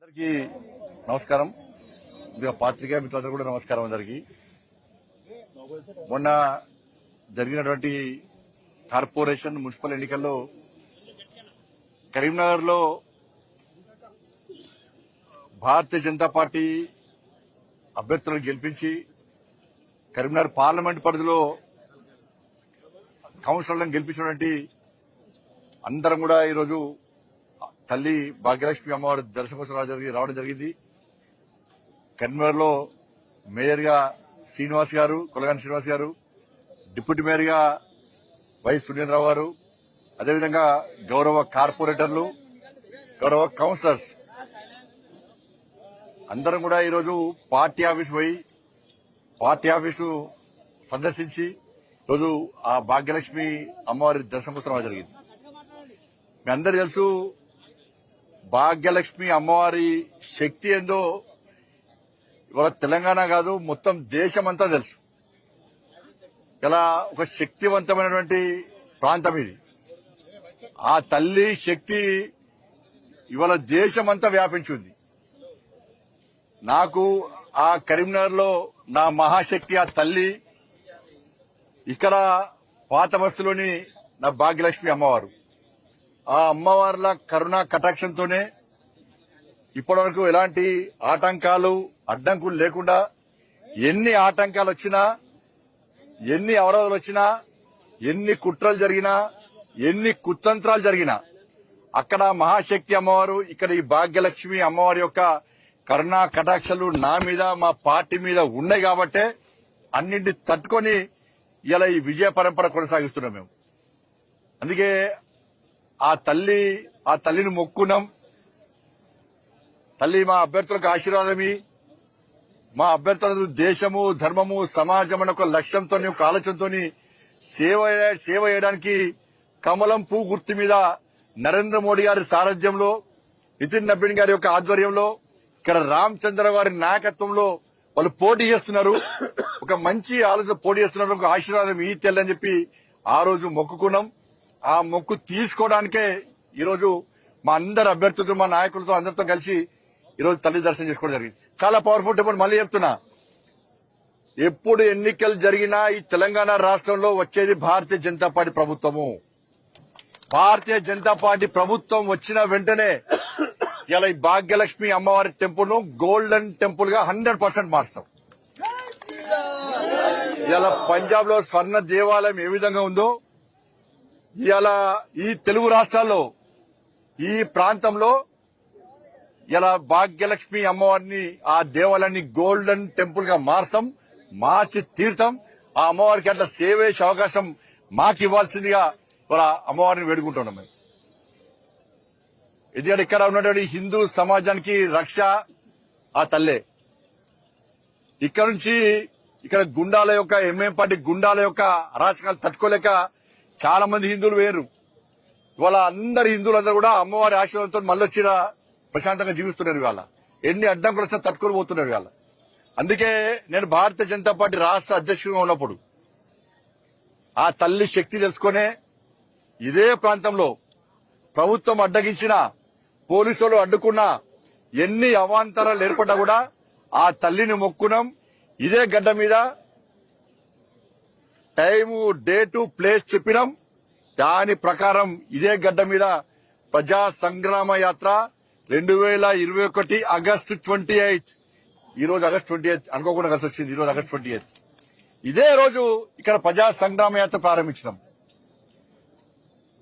అందరికీ నమస్కారం. పాత్రికేయ మిత్రులందరూ కూడా నమస్కారం. అందరికీ మొన్న జరిగినటువంటి కార్పొరేషన్ మున్సిపల్ ఎన్నికల్లో కరీంనగర్ లో భారతీయ జనతా పార్టీ అభ్యర్థులను గెలిపించి కరీంనగర్ పార్లమెంట్ పరిధిలో కౌన్సిలర్లను గెలిపించినటువంటి అందరం కూడా ఈరోజు తల్లి భాగ్యలక్ష్మి అమ్మవారి దర్శనం కోసం రావడం జరిగింది. కరీంనగర్ లో మేయర్ గా శ్రీనివాస్ గారు, కొలగాని శ్రీనివాస్ గారు, డిప్యూటీ మేయర్ గా వై సునీంద్రరావు గారు, అదేవిధంగా గౌరవ కార్పొరేటర్లు, గౌరవ కౌన్సిలర్స్ అందరం కూడా ఈరోజు పార్టీ ఆఫీస్ పోయి పార్టీ ఆఫీసు సందర్శించి ఈరోజు ఆ భాగ్యలక్ష్మి అమ్మవారి దర్శనం కోసం రావడం జరిగింది. మీ అందరూ తెలుసు, భాగ్యలక్ష్మి అమ్మవారి శక్తి ఏందో ఇవాళ తెలంగాణ కాదు మొత్తం దేశమంతా తెలుసు. ఇలా ఒక శక్తివంతమైనటువంటి ప్రాంతం ఇది. ఆ తల్లి శక్తి ఇవాళ దేశమంతా వ్యాపించింది. నాకు ఆ కరీంనగర్ లో నా మహాశక్తి ఆ తల్లి, ఇక్కడ పాత బస్తీలోని నా భాగ్యలక్ష్మి అమ్మవారు. ఆ అమ్మవార్ల కరుణా కటాక్షంతోనే ఇప్పటివరకు ఎలాంటి ఆటంకాలు అడ్డంకులు లేకుండా ఎన్ని ఆటంకాలు వచ్చినా, ఎన్ని అవరోధాలు వచ్చినా, ఎన్ని కుట్రలు జరిగినా, ఎన్ని కుతంత్రాలు జరిగినా అక్కడ మహాశక్తి అమ్మవారు, ఇక్కడ ఈ భాగ్యలక్ష్మి అమ్మవారి యొక్క కరుణా కటాక్షలు నా మీద మా పార్టీ మీద ఉన్నాయి కాబట్టే అన్నింటినీ తట్టుకొని ఇలా ఈ విజయ పరంపర కొనసాగిస్తున్నాం మేము. అందుకే ఆ తల్లిని మొక్కున్నాం. తల్లి మా అభ్యర్థులకు ఆశీర్వాదమి, మా అభ్యర్థులకు దేశము, ధర్మము, సమాజం అనే ఒక లక్ష్యంతో, ఒక ఆలోచనతో సేవ చేయడానికి కమలం పూ గుర్తు మీద నరేంద్ర మోడీ గారి సారథ్యంలో, నితిన్ నబీన్ గారి యొక్క ఆధ్వర్యంలో, ఇక్కడ రామచంద్ర గారి నాయకత్వంలో వాళ్ళు పోటీ చేస్తున్నారు. ఒక మంచి ఆలోచన పోటీ చేస్తున్నారు. ఒక ఆశీర్వాదం ఈ తెల్లని చెప్పి ఆ రోజు మొక్కుకున్నాం. ఆ మొక్కు తీసుకోవడానికే ఈరోజు మా అందరి అభ్యర్థులతో, మా నాయకులతో అందరితో కలిసి ఈరోజు తల్లి దర్శనం చేసుకోవడం జరిగింది. చాలా పవర్ఫుల్ టెంపుల్. మళ్ళీ చెప్తున్నా, ఎప్పుడు ఎన్నికలు జరిగినా ఈ తెలంగాణ రాష్ట్రంలో వచ్చేది భారతీయ జనతా పార్టీ ప్రభుత్వము. భారతీయ జనతా పార్టీ ప్రభుత్వం వచ్చిన వెంటనే ఇలా ఈ భాగ్యలక్ష్మి అమ్మవారి టెంపుల్ ను గోల్డెన్ టెంపుల్ గా 100% మారుస్తాం. ఇలా పంజాబ్ లో స్వర్ణ దేవాలయం ఏ విధంగా ఉందో, ఇలా ఈ తెలుగు రాష్ట్రాల్లో ఈ ప్రాంతంలో ఇలా భాగ్యలక్ష్మి అమ్మవారిని, ఆ దేవాలయాన్ని గోల్డెన్ టెంపుల్ గా మార్చి తీర్థం. ఆ అమ్మవారికి అట్లా సేవ చేసే అవకాశం మాకు ఇవ్వాల్సిందిగా ఇవాళ అమ్మవారిని వేడుకుంటున్నాం మేము. ఎందుకంటే ఇక్కడ ఉన్నటువంటి హిందూ సమాజానికి రక్ష ఆ తల్లే. ఇక్కడ నుంచి ఇక్కడ గుండాల యొక్క ఎంఎం పార్టీ గుండాల యొక్క అరాచకాలు తట్టుకోలేక చాలా మంది హిందువులు వేరు. ఇవాళ అందరు హిందువులందరూ కూడా అమ్మవారి ఆశీర్వాదంతో మళ్ళొచ్చిన ప్రశాంతంగా జీవిస్తున్నారు. ఇవాళ ఎన్ని అడ్డంకులు వచ్చినా తట్టుకొని పోతున్నారు. ఇవాళ అందుకే నేను భారతీయ జనతా పార్టీ రాష్ట్ర అధ్యక్షుడిగా ఉన్నప్పుడు ఆ తల్లి శక్తి తెలుసుకునే ఇదే ప్రాంతంలో ప్రభుత్వం అడ్డగించినా, పోలీసులు అడ్డుకున్నా, ఎన్ని అవాంతరాలు ఏర్పడ్డా కూడా ఆ తల్లిని మొక్కున్నాం. ఇదే గడ్డ మీద టైము, డేటు, ప్లేస్ చెప్పినాం. దాని ప్రకారం ఇదే గడ్డ మీద ప్రజా సంగ్రామ యాత్ర 2021 ఆగస్టు 28. ఈ రోజు ఆగస్టు 28 అనుకోకుండా కలిసి వచ్చింది. ఈ రోజు ఆగస్టు 28. ఇదే రోజు ఇక్కడ ప్రజా సంగ్రామ యాత్ర ప్రారంభించినాం.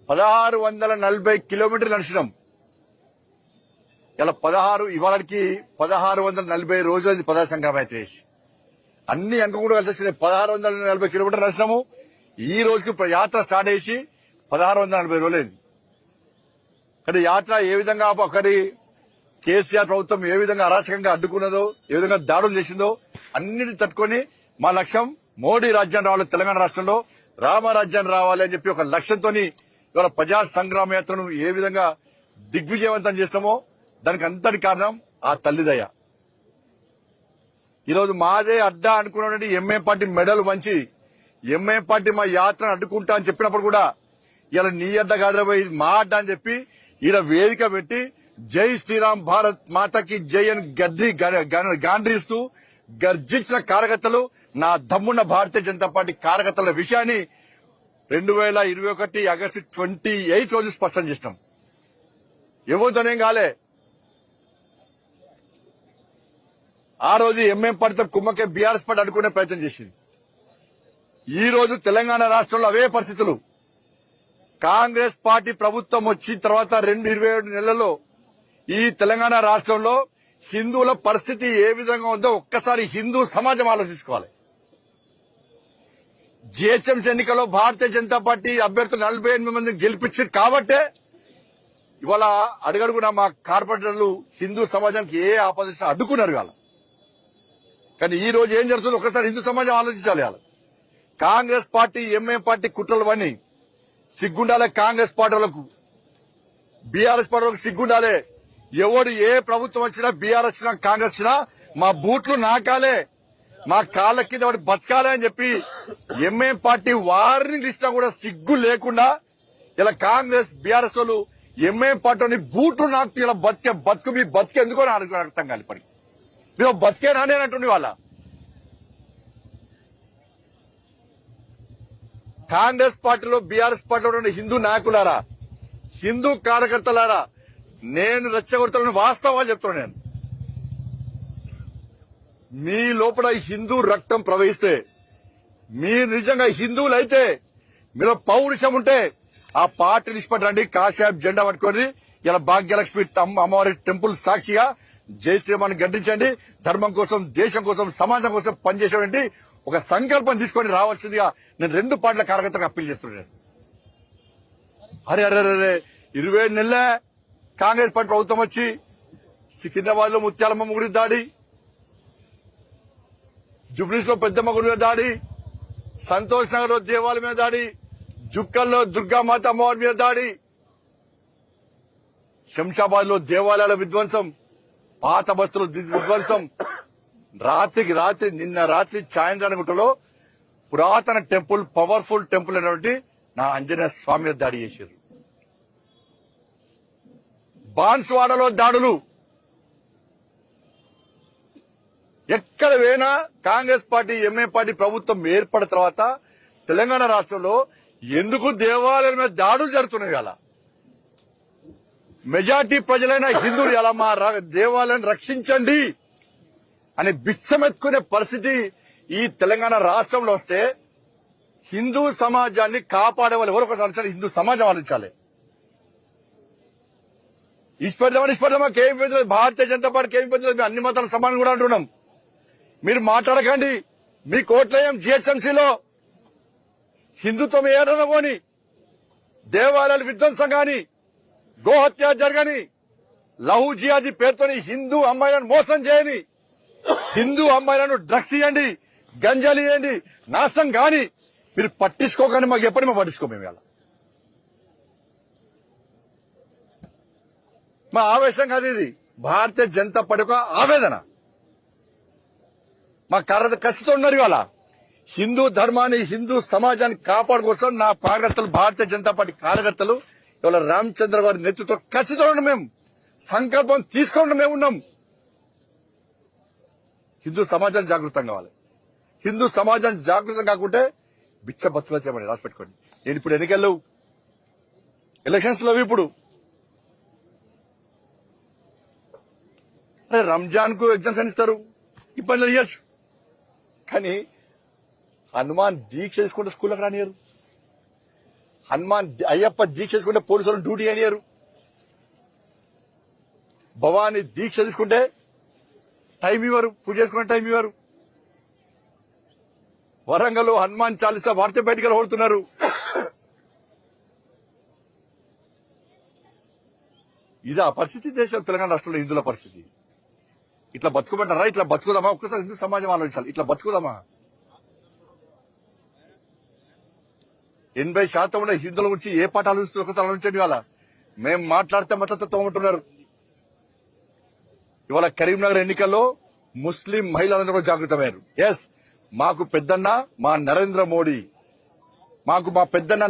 1640 కిలోమీటర్లు నడిచినాం. ఇలా ఇవాళకి 1640 రోజులు ప్రజా సంగ్రామ యాత్ర చేసి అన్ని అనుకోకుండా కలిసి వచ్చినాయి. 1640 కిలోమీటర్లు నడిచినాము. ఈ రోజుకి యాత్ర స్టార్ట్ చేసి 1640 రోజులైంది. కానీ యాత్ర ఏ విధంగా అక్కడి కేసీఆర్ ప్రభుత్వం ఏ విధంగా అరాచకంగా అడ్డుకున్నదో, ఏ విధంగా దాడులు చేసిందో అన్నిటిని తట్టుకొని మా లక్ష్యం మోడీ రాజ్యం రావాలి, తెలంగాణ రాష్ట్రంలో రామరాజ్యం రావాలి అని చెప్పి ఒక లక్ష్యంతో ఇవాళ ప్రజా సంగ్రామ యాత్రను ఏ విధంగా దిగ్విజయవంతం చేస్తామో దానికి అంతటి కారణం ఆ తల్లిదయ. ఈరోజు మాదే అడ్డా అనుకున్నటువంటి ఎంఏ పార్టీ మెడల్ వంచి ఎంఏ పార్టీ మా యాత్రను అడ్డుకుంటా అని చెప్పినప్పుడు కూడా ఇలా నీ అడ్డ కాదురా, ఇది మా అడ్డ అని చెప్పి ఈడ వేదిక పెట్టి జై శ్రీరామ్ భారత్ మాతకి జై అని గాండ్రిస్తూ గర్జించిన కార్యకర్తలు, నా దమ్మున్న భారతీయ జనతా పార్టీ కార్యకర్తల విషయాన్ని 2021 ఆగస్టు 28 రోజు స్పష్టం చేసినాం. ఎవరితోనేం కాలే. ఆ రోజు ఎంఎం పార్టీతో కుమ్మకే బీఆర్ఎస్ పార్టీ అడ్డుకునే ప్రయత్నం చేసింది. ఈ రోజు తెలంగాణ రాష్ట్రంలో అవే పరిస్థితులు. కాంగ్రెస్ పార్టీ ప్రభుత్వం వచ్చిన తర్వాత 27 నెలల్లో ఈ తెలంగాణ రాష్ట్రంలో హిందువుల పరిస్థితి ఏ విధంగా ఉందో ఒక్కసారి హిందూ సమాజం ఆలోచించుకోవాలి. జిహెచ్ఎంసీ ఎన్నికల్లో భారతీయ జనతా పార్టీ అభ్యర్థులు 48 మందిని గెలిపించారు కాబట్టే ఇవాళ అడుగడుగునా మా కార్పొరేటర్లు హిందూ సమాజానికి ఏ ఆపోజిషన్ అడ్డుకున్నారు ఇవాళ. కానీ ఈ రోజు ఏం జరుగుతుందో ఒక్కసారి హిందూ సమాజం ఆలోచించాలి. ఇవాళ కాంగ్రెస్ పార్టీ ఎంఏ పార్టీ కుట్రలు అని సిగ్గుండాలే. కాంగ్రెస్ పార్టీలకు బీఆర్ఎస్ పార్టీలకు సిగ్గుండాలే. ఎవడు ఏ ప్రభుత్వం వచ్చినా బీఆర్ వచ్చినా కాంగ్రెస్ వచ్చినా మా బూట్లు నాకాలే, మా కాళ్ళ కింద వాడు బతకాలే అని చెప్పి ఎంఏ పార్టీ వారిని ఇచ్చినా కూడా సిగ్గు లేకుండా ఇలా కాంగ్రెస్ బీఆర్ఎస్ వాళ్ళు ఎంఏ పార్టీని బూట్లు నాకుతూ ఇలా బతుకు మీ బతికే ఎందుకో అర్థం కాదు. ఇప్పటికి మీరు బతికే రానేనంటుండే వాళ్ళ కాంగ్రెస్ పార్టీలో బీఆర్ఎస్ పార్టీలో ఉన్న హిందూ నాయకులారా, హిందూ కార్యకర్తలారా, నేను రెచ్చగొడతానని వాస్తవాలు చెప్తున్నాను. నేను మీ లోపల హిందూ రక్తం ప్రవహిస్తే, మీరు నిజంగా హిందువులైతే, మీరు పౌరుషం ఉంటే ఆ పార్టీ నిష్పట్టండి. కాషాయం జెండా పట్టుకొని ఇలా భాగ్యలక్ష్మి అమ్మవారి టెంపుల్ సాక్షిగా జై శ్రీరామాన్ని గడ్డించండి. ధర్మం కోసం, దేశం కోసం, సమాజం కోసం పనిచేసేటువంటి ఒక సంకల్పం తీసుకొని రావాల్సిందిగా నేను 2 పార్టీల కార్యకర్తలకు అప్పీల్ చేస్తున్నాను. అరే 27 నెలలే కాంగ్రెస్ పార్టీ ప్రభుత్వం వచ్చి సికింద్రాబాద్ లో ముత్యాలమ్మ గుడి దాడి, జుబ్లీస్ లో పెద్దమ్మ గుడి మీద దాడి, సంతోష్ నగర్ లో దేవాలయం మీద దాడి, జుక్కల్లో దుర్గామాత అమ్మవారి మీద దాడి, శంషాబాద్ లో దేవాలయాల విధ్వంసం, పాత బస్తులు విధ్వంసం, రాత్రికి రాత్రి నిన్న రాత్రి చాయంద్రానగుట్టలో పురాతన టెంపుల్, పవర్ఫుల్ టెంపుల్ అయినటువంటి నా ఆంజనేయ స్వామి మీద దాడి చేశారు. బాన్స్వాడలో దాడులు. ఎక్కడ పోయినా కాంగ్రెస్ పార్టీ ఎంఏ పార్టీ ప్రభుత్వం ఏర్పడిన తర్వాత తెలంగాణ రాష్ట్రంలో ఎందుకు దేవాలయాల మీద దాడులు జరుగుతున్నాయి? అలా మెజార్టీ ప్రజలైన హిందువులు ఎలా మా దేవాలయాన్ని రక్షించండి అని బిచ్చమెత్తుకునే పరిస్థితి ఈ తెలంగాణ రాష్ట్రంలో వస్తే హిందూ సమాజాన్ని కాపాడే వాళ్ళు ఎవరు ఒకసారి హిందూ సమాజం ఆలోచించాలి. ఇష్టపడదామాకి ఏమి పెద్దలేదు, భారతీయ జనతా పార్టీకి ఏమి పెద్దలేదు, మేము అన్ని మతాలు సమానం కూడా అంటున్నాం. మీరు మాట్లాడకండి. మీ కోట్లయం జిహెచ్ఎంసీలో హిందుత్వం ఏదైనా పోని, దేవాలయాల విధ్వంసం గాని, గోహత్య జరగని, లహు జియాది పేరుతోని హిందూ అమ్మాయిలను మోసం చేయని, హిందూ అమ్మాయిలను డ్రగ్స్ ఇవ్వండి, గంజాలు ఇవ్వండి, నాశనం కాని మీరు పట్టించుకోకండి. మాకు ఎప్పటి మేము పట్టించుకో. మేము ఇలా మా ఆవేశం కాదు, ఇది భారతీయ జనతా పార్టీ ఒక ఆవేదన. మా కసితో ఉన్నారు ఇవాళ హిందూ ధర్మాన్ని, హిందూ సమాజాన్ని కాపాడుకోసం నా కార్యకర్తలు, భారతీయ జనతా పార్టీ కార్యకర్తలు ఇవాళ రామచంద్ర గారి నేతృత్వం కసితో ఉన్నాం. మేము సంకల్పం తీసుకోవడం మేము ఉన్నాం. హిందూ సమాజాన్ని జాగృతం కావాలి. హిందూ సమాజాన్ని జాగృతం కాకుంటే బిచ్చ బతుకులు చేయమని రాసి పెట్టుకోండి. నేను ఇప్పుడు ఎన్నికల్లో ఎలక్షన్స్ లో ఇప్పుడు రంజాన్ కు ఎగ్జామ్స్ ఇస్తారు, ఇబ్బందులు చేయొచ్చు. కానీ హనుమాన్ దీక్ష చేసుకుంటే స్కూల్కి రానియరు, అయ్యప్ప దీక్ష చేసుకుంటే పోలీసులను డ్యూటీ అనియరు, భవానీ దీక్ష తీసుకుంటే టైం ఇవ్వరు, పూజ చేసుకునే టైం ఇవ్వరు. వరంగల్ హనుమాన్ చాలీసా వార్త బయటికి కొడుతున్నారు. ఇదా పరిస్థితి దేశం తెలంగాణ రాష్ట్రంలో హిందువుల పరిస్థితి. ఇట్లా బతుకుమంటారా? ఇట్లా బతుకుదామా? ఒక్కసారి హిందూ సమాజం ఆలోచించాలి. ఇట్లా బతుకుదామా? 80% ఉన్న హిందువుల గురించి ఏ పాట ఆలోచిస్తుంది ఒకసారి ఆలోచించండి. ఇవాళ మేము మాట్లాడితే మద్దతు తోమంటున్నారు. ఇవాళ కరీంనగర్ ఎన్నికల్లో ముస్లిం మహిళలందరూ జాగృతమయ్యారు. ఎస్, మాకు పెద్దన్న మా నరేంద్ర మోడీ, మా పెద్దన్న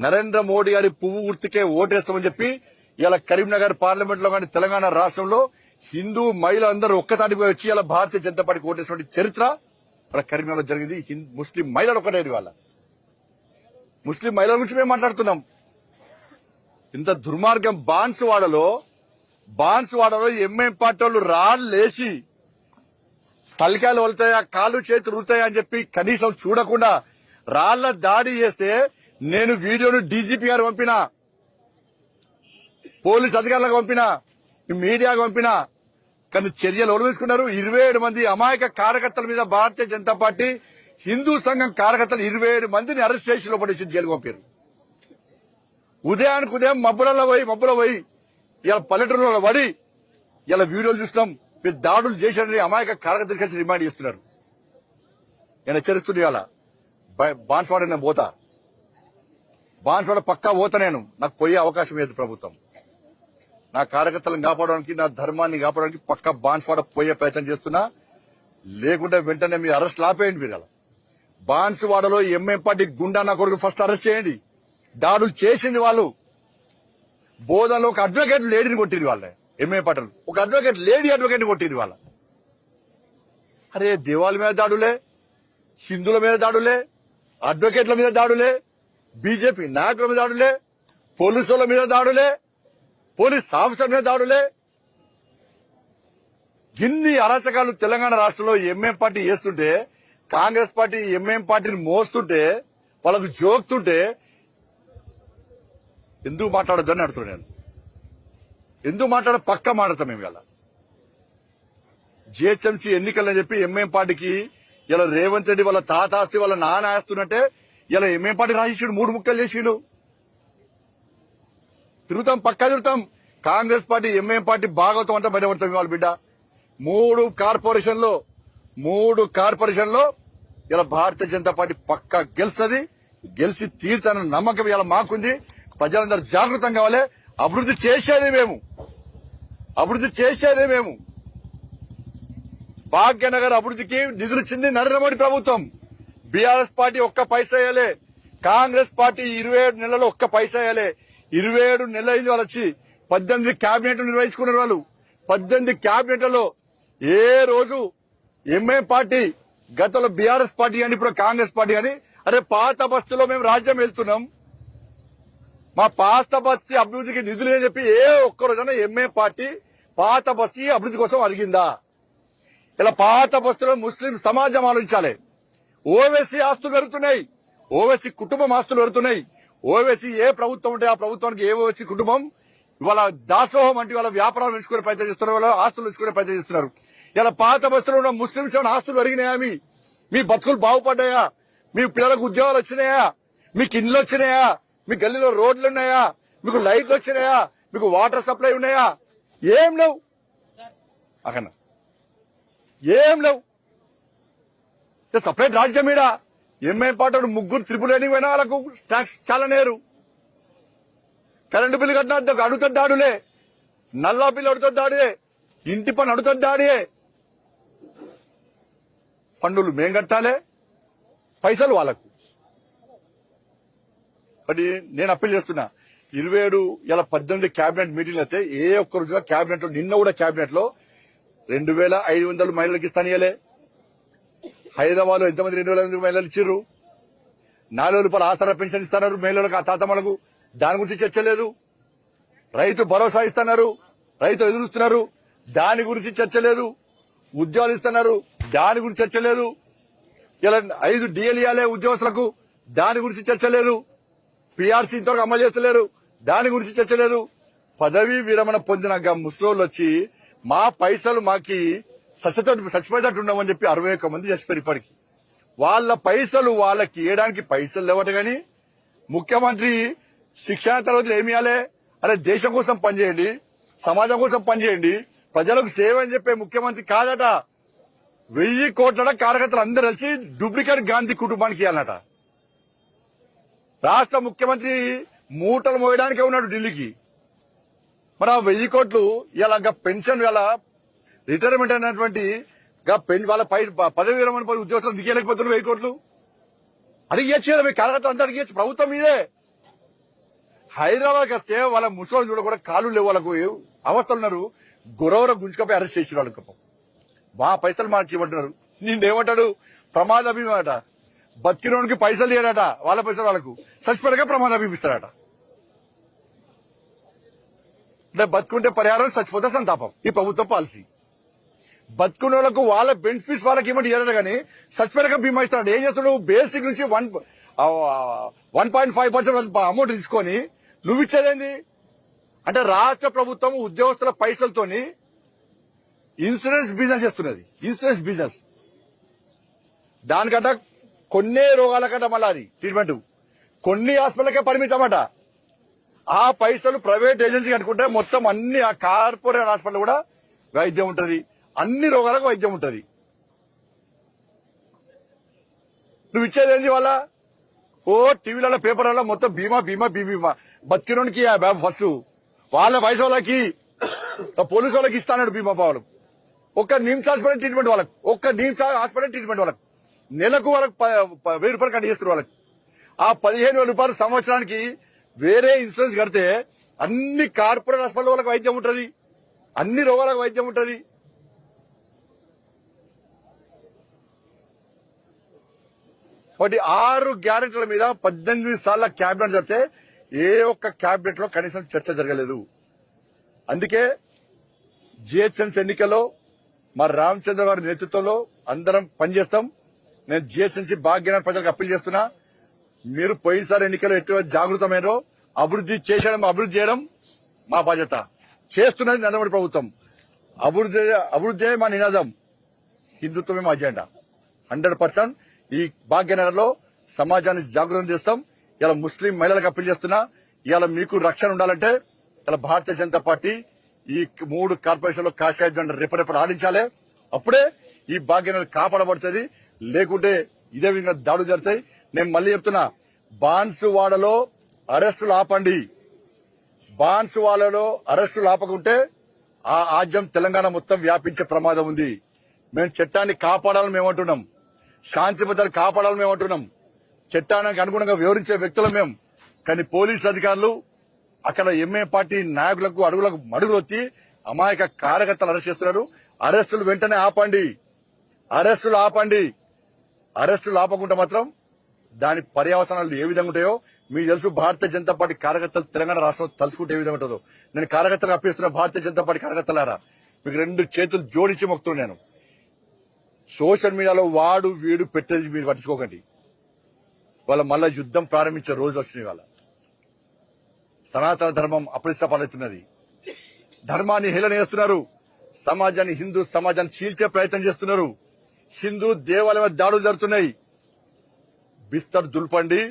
నరేంద్ర మోడీ గారి పువ్వు గుర్తుకే ఓటేస్తామని చెప్పి ఇలా కరీంనగర్ పార్లమెంట్ లో కానీ తెలంగాణ రాష్ట్రంలో హిందూ మహిళలందరూ ఒక్కతాటిపై వచ్చి ఇలా భారతీయ జనతా పార్టీకి ఓటేసినటువంటి చరిత్ర ఇలా కరీంనగర్లో జరిగింది. ముస్లిం మహిళలు ఒకటే వాళ్ళ ముస్లిం మహిళల గురించి మేము మాట్లాడుతున్నాం. ఇంత దుర్మార్గం బాన్సువాడలో ఎంఐఎం పార్టీ వాళ్ళు రాళ్ళు లేచి తలకాయలు వలుతాయా కాళ్ళు చేతులు ఉరుతాయా అని చెప్పి కనీసం చూడకుండా రాళ్ల దాడి చేస్తే నేను వీడియోను డీజీపీ గారు పంపినా, పోలీస్ అధికారులకు పంపినా, మీడియాకు పంపినా. కానీ చర్యలు ఎవరు తీసుకున్నారు? 27 మంది అమాయక కార్యకర్తల మీద భారతీయ జనతా పార్టీ హిందూ సంఘం కార్యకర్తలు 27 మందిని అరెస్ట్ చేసి లోపడేసి జైలుకు పంపారు. ఉదయానికి ఉదయం మబ్బులలో పోయి ఇలా పల్లెటూరులో పడి ఇలా వీడియోలు చూస్తున్నాం. మీరు దాడులు చేశారని అమాయక కార్యకర్తలు కలిసి రిమాండ్ చేస్తున్నారు. నేను హెచ్చరిస్తుంది ఇవాళ బాన్స్వాడ నేను పోతా, బాన్స్వాడ పక్కా పోతా. నాకు పోయే అవకాశం లేదు ప్రభుత్వం. నా కార్యకర్తలను కాపాడడానికి, నా ధర్మాన్ని కాపాడడానికి పక్కా బాన్స్వాడ పోయే ప్రయత్నం చేస్తున్నా. లేకుంటే వెంటనే మీరు అరెస్ట్ ఆపేయండి. మీరు అలా బాన్స్వాడలో ఎంఐఎం పార్టీ గుండా నా కొడుకు ఫస్ట్ అరెస్ట్ చేయండి. దాడులు చేసింది వాళ్ళు. బోధనలో ఒక అడ్వకేట్ లేడీని కొట్టిరు వాళ్ళే ఎంఐఎం పార్టీలు. ఒక లేడీ అడ్వకేట్ కొట్టిరు వాళ్ళ. అరే దేవాల మీద దాడులే, హిందువుల మీద దాడులే, అడ్వకేట్ల మీద దాడులే, బీజేపీ నాయకుల మీద దాడులే, పోలీసుల మీద దాడులే, పోలీస్ ఆఫీసర్ మీద దాడులే. ఇన్ని అరాచకాలు తెలంగాణ రాష్ట్రంలో ఎంఐఎం పార్టీ చేస్తుంటే, కాంగ్రెస్ పార్టీ ఎంఐఎం పార్టీని మోస్తుంటే, వాళ్ళకు జోక్తుంటే ఎందుకు మాట్లాడొద్దని అడుగుతున్నాను నేను. ఎందుకు పక్కా మాట్లాడతాం మేము. ఇలా జిహెచ్ఎంసీ ఎన్నికలని చెప్పి ఎంఐఎం పార్టీకి ఇలా రేవంత్ రెడ్డి వాళ్ళ తాత ఆస్తి వాళ్ళ నాన్న ఆస్తున్నట్టే ఇలా ఎంఐఎం పార్టీ రాసేసాడు. 3 ముక్కలు చేసిండు. పక్కా తిరుగుతాం. Congress party MIM party Bhagavatam అంతా బయటపడతాం. వాళ్ళ బిడ్డ 3 కార్పొరేషన్లో ఇలా భారతీయ జనతా పార్టీ పక్కా గెలుస్తుంది. గెలిచి తీరుతానన్న నమ్మకం ఇలా మాకుంది. ప్రజలందరూ జాగృతం కావాలి. అభివృద్ధి చేసేదే మేము. భాగ్యనగర్ అభివృద్ధికి నిధులిచ్చింది నరేంద్ర మోడీ ప్రభుత్వం. బీఆర్ఎస్ పార్టీ ఒక్క పైసా వేయలే. కాంగ్రెస్ పార్టీ 27 నెలల్లో ఒక్క పైసా వేయలే. 27 నెలలు అయింది వాళ్ళు వచ్చి. 18 క్యాబినెట్లు నిర్వహించుకున్నారు వాళ్ళు. 18 క్యాబినెట్లలో ఏ రోజు ఎంఐఎం పార్టీ, గతంలో బీఆర్ఎస్ పార్టీ అని ఇప్పుడు కాంగ్రెస్ పార్టీ అని, అరే పాత బస్తీలో మేము రాజ్యం వెళ్తున్నాం, మా పాత బస్తీ అభివృద్ధికి నిధులు అని చెప్పి ఏ ఒక్కరోజైనా ఎంఐఎం పార్టీ పాత బస్తీ అభివృద్ధి కోసం అడిగిందా? ఇలా పాత బస్తీలో ముస్లిం సమాజం ఆలోచించాలి. ఓవైసీ ఆస్తులు పెరుగుతున్నాయి, ఓవైసీ కుటుంబం ఆస్తులు పెరుగుతున్నాయి. ఓవైసీ ఏ ప్రభుత్వం ఉంటే ఆ ప్రభుత్వానికి ఏ ఓవైసీ కుటుంబం ఇవాళ దాసోహం అంటే వాళ్ళ వ్యాపారాలు పెంచుకునే ప్రయత్నం చేస్తున్నారు, వాళ్ళ ఆస్తులు పెంచుకునే ప్రయత్నం చేస్తున్నారు. ఇలా పాత బస్తీలో ఉన్న ముస్లింస్ ఏమైనా ఆస్తులు పెరిగినాయా? మీ బతుకులు బాగుపడ్డాయా? మీ పిల్లలకు ఉద్యోగాలు వచ్చినాయా? మీకు ఇండ్లు వచ్చినాయా? మీ గల్లీలో రోడ్లు ఉన్నాయా? మీకు లైట్లు వచ్చినాయా? మీకు వాటర్ సప్లై ఉన్నాయా? ఏం లేవు. అక్కడ ఏం లేవు. సపరేట్ రాజ్యం మీద ఎంఐఎం పార్టీ 3 త్రిపులేని పోయినా వాళ్ళకు ట్యాక్స్ చాలా నేరు. కరెంటు బిల్లు కట్టిన అడుగుతుంది దాడులే, నల్లా బిల్లు అడుగుతుంది దాడే, ఇంటి పని అడుగుతుంది దాడే. పన్నులు మేం కట్టాలే, పైసలు వాళ్ళకు. మరి నేను అప్పీల్ చేస్తున్నా, 27 ఇలా 18 క్యాబినెట్ మీటింగ్లు అయితే ఏ ఒక్క రోజుగా క్యాబినెట్ లో, నిన్న కూడా క్యాబినెట్ లో 2500 మహిళలకు ఇస్తానియలే. హైదరాబాద్ లో ఎంతమంది 2500 మహిళలు ఇచ్చిర్రు? 4 రూపాయల ఆసరా పెన్షన్ ఇస్తున్నారు మహిళలకు, ఆ తాతమ్మలకు. దాని గురించి చర్చ లేదు. రైతు భరోసా ఇస్తున్నారు, రైతు ఎదురుస్తున్నారు, దాని గురించి చర్చ లేదు. ఉద్యోగాలు ఇస్తున్నారు, దాని గురించి చర్చ లేదు. ఇలా 5 డిఎల్ ఇవ్వాలి ఉద్యోగస్తులకు, దాని గురించి చర్చ లేదు. పీఆర్సీ ఇంతవరకు అమలు చేస్తలేరు, దాని గురించి చర్చ లేదు. పదవీ విరమణ పొందిన ముస్లింలు వచ్చి మా పైసలు మాకి చచ్చిపోయేటట్టు ఉండమని చెప్పి 61 మంది చచ్చిపోయారు ఇప్పటికి. వాళ్ళ పైసలు వాళ్ళకి ఇవ్వడానికి పైసలు లేవట. గాని ముఖ్యమంత్రి శిక్షణ తరగతులు ఏమి ఇవ్వాలి? అరే దేశం కోసం పనిచేయండి, సమాజం కోసం పనిచేయండి, ప్రజలకు సేవ అని చెప్పే ముఖ్యమంత్రి కాదట. 1000 కోట్ల కార్యకర్తలు అందరూ కలిసి డూప్లికేట్ గాంధీ కుటుంబానికి ఇవ్వాలట. రాష్ట్ర ముఖ్యమంత్రి మూటలు మోయడానికే ఉన్నాడు ఢిల్లీకి. మరి ఆ 1000 కోట్లు ఇలా పెన్షన్, ఇలా రిటైర్మెంట్ అయినటువంటి వాళ్ళ పదవి విరమణ ఉద్యోగస్తులు దిగలేకపోతున్నారు. 1000 కోట్లు అడిగేచ్చు కదా, మీ కార్యకర్తలు అంతా అడిగేచ్చు. ప్రభుత్వం మీదే. హైదరాబాద్కి వస్తే వాళ్ళ ముసలి చూడకుండా కాళ్ళు లేవు, వాళ్ళకు అవస్థలు ఉన్నారు. గొరవర గుంజుకపోయి అరెస్ట్ చేసి వాళ్ళకి మా పైసలు మనకి ఇవ్వమంటున్నారు. నేనేమంటాడు ప్రమాద బీమా అట, బతికినోనికి పైసలు ఇయ్యాడట, వాళ్ళ పైసలు వాళ్ళకు చచ్చిపోయాక ప్రమాద బీమా ఇస్తారట. అంటే బతుకుంటే పరిహారం, చచ్చిపోతే సంతాపం. ఈ ప్రభుత్వ పాలసీ. బతుకున్న వాళ్ళకు వాళ్ళ బెనిఫిట్స్ వాళ్ళకి ఏమంటే ఇవ్వడు కానీ చచ్చిపోయాక బీమా ఇస్తాడు. ఏం చేస్తాడు? బేసిక్ నుంచి 1.5% అమౌంట్ తీసుకొని నువ్వు ఇచ్చేదేంది అంటే రాష్ట్ర ప్రభుత్వం ఉద్యోగస్తుల పైసలతోని ఇన్సూరెన్స్ బిజినెస్ చేస్తున్నది. ఇన్సూరెన్స్ బిజినెస్ దానికంట కొన్ని రోగాలకంట మళ్ళీ అది ట్రీట్మెంట్ కొన్ని హాస్పిటల్కే పరిమితమట. ఆ పైసలు ప్రైవేట్ ఏజెన్సీ కనుకుంటే మొత్తం అన్ని ఆ కార్పొరేట్ హాస్పిటల్ కూడా వైద్యం ఉంటది, అన్ని రోగాలకు వైద్యం ఉంటది. నువ్వు ఇచ్చేదేంది వాళ్ళ ఓ టీవీలలో పేపర్లలో మొత్తం బీమా బీమా బీమా బతికినోనికి ఫస్ట్ వాళ్ళ వయసు వాళ్ళకి పోలీసు వాళ్ళకి ఇస్తాడు బీమా పావులు. ఒక్క నిమ్స్ హాస్పిటల్ ట్రీట్మెంట్ వాళ్ళకి, ఒక్క నిమ్స్ హాస్పిటల్ ట్రీట్మెంట్ వాళ్ళకి నెలకు వాళ్ళకి 1000 రూపాయలు కట్ చేస్తారు వాళ్ళకి. ఆ 15,000 రూపాయలు సంవత్సరానికి వేరే ఇన్సూరెన్స్ కడితే అన్ని కార్పొరేట్ హాస్పిటల్ వాళ్ళకి వైద్యం ఉంటది, అన్ని రోగాలకు వైద్యం ఉంటది. కాబట్టి 6 గ్యారెంటీల మీద 18 సార్ల క్యాబినెట్ జరిగితే ఏ ఒక్క క్యాబినెట్ లో కనీసం చర్చ జరగలేదు. అందుకే జిహెచ్ఎంసీ ఎన్నికల్లో మా రామచంద్ర గారి నేతృత్వంలో అందరం పనిచేస్తాం. నేను జిహెచ్ఎంసీ భాగ్యనగర్ ప్రజలకు అప్పీల్ చేస్తున్నా, మీరు పోయినసారి ఎన్నికల్లో ఎటువంటి జాగృతమైనో అభివృద్ధి చేయడం మా బాధ్యత. చేస్తున్నది నరేంద్ర మోడీ ప్రభుత్వం. అభివృద్ధి మా నినాదం, హిందుత్వమే మా అజెండా. 100% ఈ భాగ్యనగర్ లో సమాజాన్ని జాగృతం చేస్తాం. ఇలా ముస్లిం మహిళలకు అప్పీల్ చేస్తున్నా, ఇవాళ మీకు రక్షణ ఉండాలంటే ఇలా భారతీయ జనతా పార్టీ ఈ 3 కార్పొరేషన్లో కాషాయ జెండా రెపరెపలు ఆడించాలి. అప్పుడే ఈ భాగ్యనగర్ కాపాడబడుతుంది. లేకుంటే ఇదే విధంగా దాడులు జరుగుతాయి. నేను మళ్ళీ చెప్తున్నా, బాన్సువాడలో అరెస్టులు ఆపండి. బాన్సువాడలో అరెస్టులు ఆపకుంటే ఆ ఆజ్యం తెలంగాణ మొత్తం వ్యాపించే ప్రమాదం ఉంది. మేము చట్టాన్ని కాపాడాలని మేమంటున్నాం, శాంతి భద్రతలు కాపాడాలని మేమంటున్నాం, చట్టానికి అనుగుణంగా వివరించే వ్యక్తులం మేము. కానీ పోలీసు అధికారులు అక్కడ ఎంఏ పార్టీ నాయకులకు అడుగులకు మడుగులు వచ్చి అమాయక కార్యకర్తలు అరెస్ట్ చేస్తున్నారు. అరెస్టులు వెంటనే ఆపండి, అరెస్టులు ఆపండి. అరెస్టులు ఆపకుండా మాత్రం దాని పర్యవసానాలు ఏ విధంగా ఉంటాయో మీకు తెలుసు. భారతీయ జనతా పార్టీ కార్యకర్తలు తెలంగాణ రాష్ట్రం తలుచుకుంటే ఏ విధంగా ఉంటుందో నేను కార్యకర్తలు అప్పిస్తున్న. భారతీయ జనతా పార్టీ కార్యకర్తలారా, మీకు 2 చేతులు జోడించి మొక్కుతున్నాను. నేను సోషల్ మీడియాలో వాడు వీడు పెట్టేది మీరు పట్టించుకోకండి. వాళ్ళ మళ్ళా యుద్ధం ప్రారంభించే రోజు వచ్చినాయి. వాళ్ళ సనాతన ధర్మం అప్రతిష్ట పాలవుతున్నది. ధర్మాన్ని హేళన చేస్తున్నారు. సమాజాన్ని, హిందూ సమాజాన్ని చీల్చే ప్రయత్నం చేస్తున్నారు. హిందూ దేవాలయం దాడులు జరుగుతున్నాయి. బిస్తర్ దుల్పండి,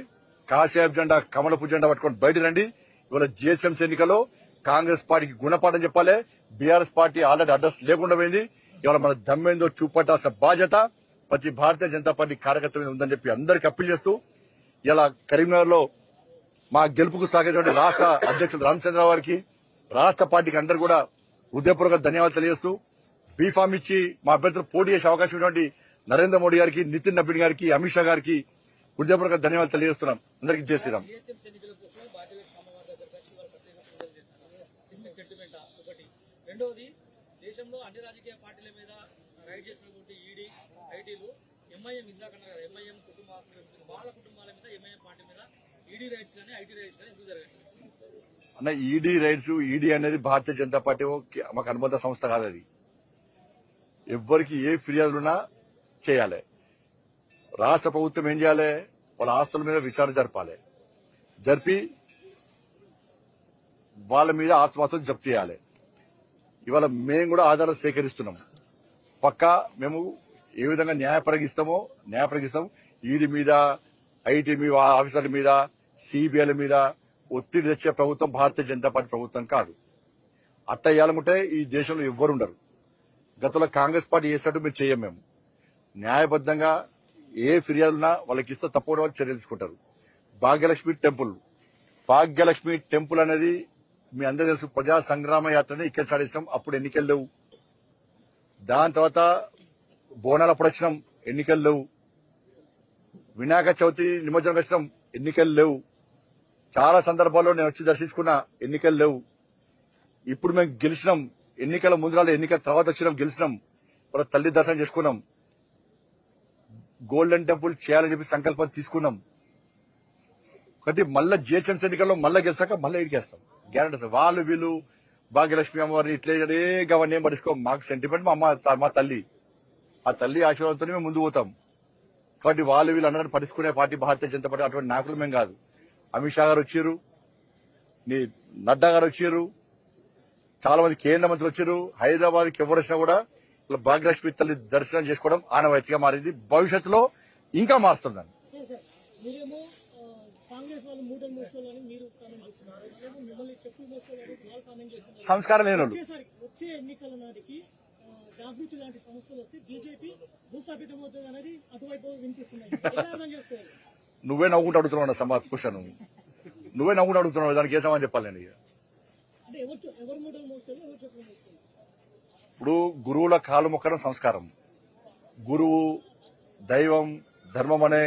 కాషాయపు జెండా కమలపు జెండా పట్టుకొని బయట రండి. ఇవాళ జిహెచ్ఎంసీ ఎన్నికల్లో కాంగ్రెస్ పార్టీకి గుణపాఠం చెప్పాలి. బీఆర్ఎస్ పార్టీ ఆల్రెడీ అడ్రస్ లేకుండా పోయింది. ఇవాళ మన దమ్మేందో చూపట్టాల్సిన బాధ్యత ప్రతి భారతీయ జనతా పార్టీ కార్యకర్త మీద ఉందని చెప్పి అందరికీ అప్పీల్ చేస్తూ ఇలా కరీంనగర్ లో మా గెలుపుకు సాగేటువంటి రాష్ట్ర అధ్యక్షుడు రామచంద్రరావు గారికి, రాష్ట్ర పార్టీకి అందరూ కూడా హృదయపూర్వక ధన్యవాదాలు తెలియజేస్తూ బీఫామ్ ఇచ్చి మా అభ్యర్థులు పోటీ చేసే అవకాశం ఉన్నటువంటి నరేంద్ర మోడీ గారికి, నితిన్ నబీన్ గారికి, అమిత్ షా గారికి హృదయపూర్వక ధన్యవాదాలు తెలియజేస్తున్నాం. అందరికీ జై శ్రీరామ్. రెండవది, దేశంలో అన్ని రాజకీయ పార్టీల మీద రైడ్ చేసినటువంటి ఈడీ, ఐటీలు ఎంఐఎం ఇందాకన్నా కదా, ఎంఐఎం కుటుంబ వాళ్ళ కుటుంబాల మీద ఎంఐఎం పార్టీ మీద ఈడీ రైడ్స్ కానీ ఐటీ రైడ్స్ కానీ ఎందుకు జరగాలి అన్న? ఈడీ రైడ్స్, ఈడీ అనేది భారతీయ జనతా పార్టీ మాకు అనుబంధ సంస్థ కాదు. అది ఎవ్వరికి ఏ ఫిర్యాదులున్నా చేయాలి. రాష్ట్ర ప్రభుత్వం ఏం చేయాలి? వాళ్ళ ఆస్తుల మీద విచారణ జరపాలి. జరిపి వాళ్ళ మీద ఆస్తుమాస్తులు జప్తు చేయాలి. ఇవాళ మేము కూడా ఆధారాలు సేకరిస్తున్నాం. పక్కా మేము ఏ విధంగా న్యాయపరిగిస్తాం. ఈడీ మీద, ఐటీ మీద, ఆఫీసర్ల మీద, సిబిఐల మీద ఒత్తిడి తెచ్చే ప్రభుత్వం భారతీయ జనతా పార్టీ ప్రభుత్వం కాదు. అట్ట ఇవ్వాలనుకుంటే ఈ దేశంలో ఎవ్వరుండరు. గతంలో కాంగ్రెస్ పార్టీ చేసినట్టు మేము చెయ్యం. మేము న్యాయబద్దంగా ఏ ఫిర్యాదులున్నా వాళ్ళకి ఇస్తే తప్పకుండా వాళ్ళు చర్యలు తీసుకుంటారు. భాగ్యలక్ష్మి టెంపుల్ అనేది మీ అందరూ తెలుసు. ప్రజా సంగ్రామ యాత్రని ఇక్కడ సాధించాం. అప్పుడు ఎన్నికలు లేవు. దాని తర్వాత బోనాలు అప్పుడు వచ్చినాం, ఎన్నికలు లేవు. వినాయక చవితి నిమజ్జనం వచ్చినాం, ఎన్నికలు లేవు. చాలా సందర్భాల్లో నేను వచ్చి దర్శించుకున్నా, ఎన్నికలు లేవు. ఇప్పుడు మేము గెలిచినాం, ఎన్నికల ముందు ఎన్నికల తర్వాత వచ్చినాం, గెలిచినాం, వాళ్ళ తల్లి దర్శనం చేసుకున్నాం, గోల్డెన్ టెంపుల్ చేయాలని చెప్పి సంకల్పం తీసుకున్నాం. ఒకటి మళ్ళా జిహెచ్ఎంసీ ఎన్నికల్లో మళ్ళీ గెలిచాక మళ్ళీ ఇడికేస్తాం, గ్యారెంటీ సార్. వాళ్ళు వీళ్ళు భాగ్యలక్ష్మి అమ్మవారిని ఇట్లే అవన్నీ ఏం పట్టించుకో. మాకు సెంటిమెంట్ మా తల్లి, ఆ తల్లి ఆశీర్వాదంతో మేము ముందు పోతాం. కాబట్టి వాళ్ళు వీళ్ళు అందరినీ పట్టించుకునే పార్టీ భారతీయ జనతా పార్టీ అటువంటి నాయకులు మేము కాదు. అమిత్ షా గారు వచ్చారు, నడ్డా గారు వచ్చారు, చాలా మంది కేంద్ర మంత్రులు వచ్చారు. హైదరాబాద్కి ఎవరు వచ్చినా కూడా ఇలా భాగ్యలక్ష్మి తల్లి దర్శనం చేసుకోవడం ఆనవాయితీగా మారింది. భవిష్యత్తులో ఇంకా మారుస్తుంది దాన్ని. సంస్కారం లేని వాళ్ళు వచ్చే ఎన్నికల నాటికి జాగృతి లాంటి సమస్యలు వస్తే బీజేపీ భూస్థాపితమవుతుంది అనేది అటువైపు వినిపిస్తున్నాయి. నువ్వే నవ్వుకుంటూ అడుగుతున్నావు సమాజ క్వశ్చన్, నువ్వే నవ్వుకుంటూ అడుగుతున్నావు, దానికి ఏమని చెప్పాలి నేను. అంటే ఎవరు మూడో మోస్తారు, ఎవరు చెప్పడం మోస్తారు? ఇప్పుడు గురువుల కాలు మొక్కడం సంస్కారం. గురువు, దైవం, ధర్మం అనే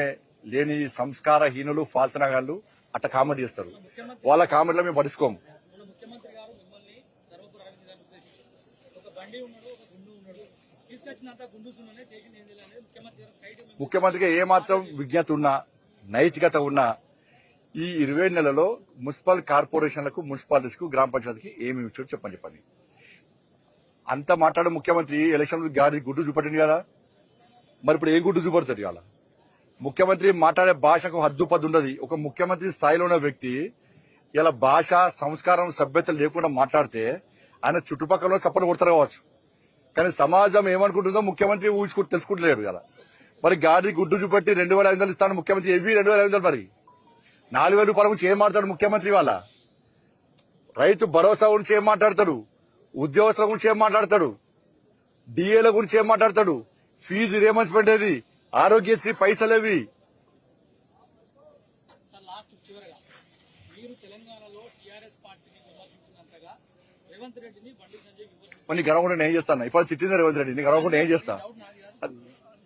లేని సంస్కారహీనులు, ఫాల్తనగాళ్ళు అట్ట కామెంట్ చేస్తారు. వాళ్ళ కామెంట్లో మేము పట్టించుకోము. ముఖ్యమంత్రి గారు మిమ్మల్ని ధర్మపురి అరవింద్ గారిని ఉద్దేశించి ఒక బండి ఉన్నాడు, ఒక గుండు ఉన్నాడు, తీసుకొచ్చినంత గుండు సున్ననే చేసింది ఏంది అనేది ముఖ్యమంత్రిగా ఏమాత్రం విజ్ఞత ఉన్నా, నైతికత ఉన్నా ఈ 20 నెలలో మున్సిపల్ కార్పొరేషన్లకు, మున్సిపాలిటీస్కు, గ్రామ పంచాయతీకి ఏమి ఇచ్చారు చెప్పండి. అంత మాట్లాడే ముఖ్యమంత్రి ఎలక్షన్ గాడి గుడ్డు చూపట్టింది కదా, మరి ఇప్పుడు ఏం గుడ్డు చూపడుతుంది ఇవాళ? ముఖ్యమంత్రి మాట్లాడే భాషకు హద్దు పద్దు ఉండదు. ఒక ముఖ్యమంత్రి స్థాయిలో ఉన్న వ్యక్తి ఇలా భాష, సంస్కారం, సభ్యత లేకుండా మాట్లాడితే ఆయన చుట్టుపక్కల చప్పలు కొడతారు కావచ్చు, కానీ సమాజం ఏమనుకుంటుందో ముఖ్యమంత్రి తెలుసుకుంటలేడు కదా. మరి గాడి గుడ్డు చూపెట్టి 2,500 ఇస్తాను ముఖ్యమంత్రి, ఎవి 2,500, మరి 4,000 రూపాయల గురించి ఏం మాట్లాడు ముఖ్యమంత్రి? వాళ్ళ రైతు భరోసా గురించి ఏం మాట్లాడతాడు, ఉద్యోగస్తుల గురించి ఏం మాట్లాడతాడు, డిఏల గురించి ఏం మాట్లాడతాడు, ఫీజు రియంబర్స్మెంట్ ఏది, ఆరోగ్యశ్రీ పైసలేవి? లాస్ట్ చివరగా మీరు తెలంగాణలో టీఆర్ఎస్ పార్టీని విమర్శించినంతగా రేవంత్ రెడ్డిని బండి సంజయ్ మరి నీకు గడవకుండా నేను చేస్తాను. ఇప్పుడు తిట్టింది రేవంత్ రెడ్డి, నీకు గడవకుండా ఏం చేస్తా?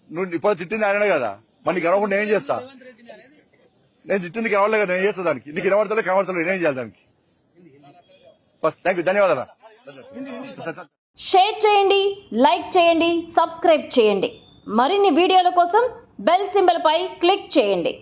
నువ్వు ఇప్పుడు తిట్టింది ఆయననే కదా, మరి నీకు గడవకుండా ఏం చేస్తా? నేను తిట్టింది కనవలే కదా, నేను చేస్తా దానికి. నీకు కనబడతలే నేనేం చేయాలి దానికి? థ్యాంక్ యూ, ధన్యవాదాలు. షేర్ చేయండి, లైక్ చేయండి, సబ్స్క్రైబ్ చేయండి. మరిన్ని వీడియోల కోసం బెల్ సింబల్ పై క్లిక్ చేయండి.